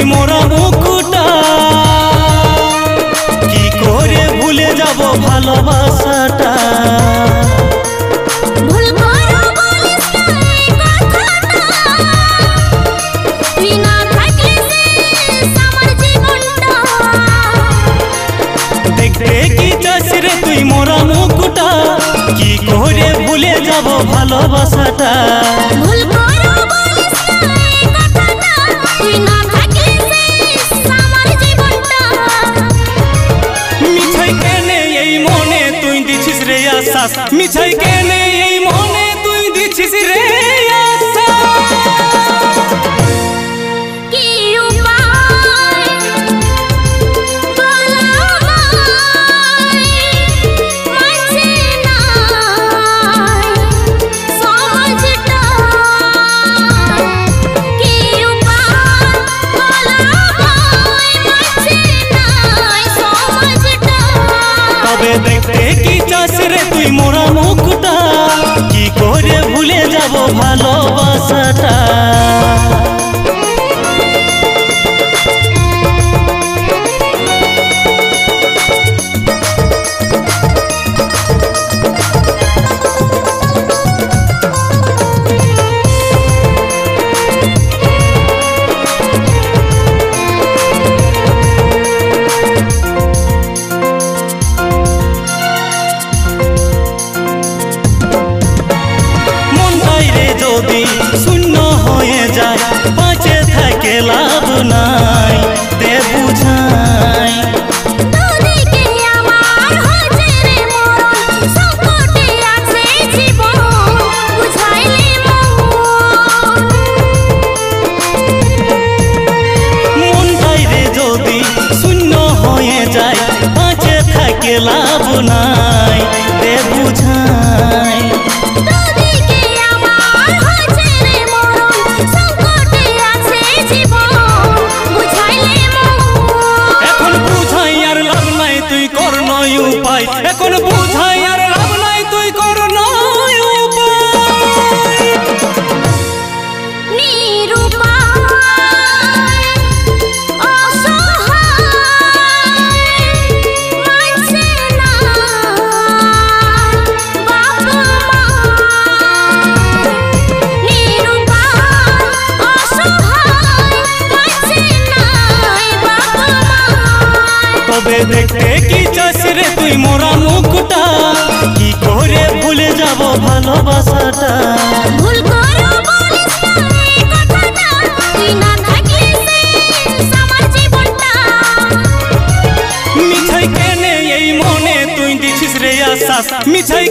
मोरा मुकुटा की करे भूले जाबो भालोबासाटा भूल करो बोलिस ना কথাটা তুই না থাকলে আমার জীবনটা দেখতে কি চাস রে তুই মোরা মুকুটা কি করে ভুলে যাবো ভালোবাসাটা ভুল করো বলিস না কথাটা তুই না मिछाई केने এই মনে তুই দিছিস রে আশা কি উপায় বলবাই মাঝে নাই সহজটা কি উপায় বলবাই মাঝে নাই সহজটা তবে দেখতে কি চাস রে তুই মোরা মুকুটা কি করে ভুলে যাব ভালোবাসাটা শূন্য হয়ে যায় বাঁচে থাকে লাভ নাই দে বুঝাই তোদিকে আমার হচ্ছে রে মরণ সংকটে আছে জীবন বুঝাইলে মনটাই রে যদি শূন্য হয়ে যায় বাঁচে থাকে লাভ নাই দে বুঝাই এখন বুঝাই আর লাভ নাই তুই কর নয় উপায় নিরুপায় অসহায় মাঝে নাই বাপ মায় নিরুপায় অসহায় মাঝে নাই বাপ মায় তবে দেখতে কি চাস রে তুই মোরা মুকুটা কি করে ভুলে যাব ভালোবাসাটা ভুল করো বলিস না কথাটা তুই না থাকলে আমার জীবনটা মিছাই কেনে এই মনে তুই দিছিস রে আশ্বাস মিছাই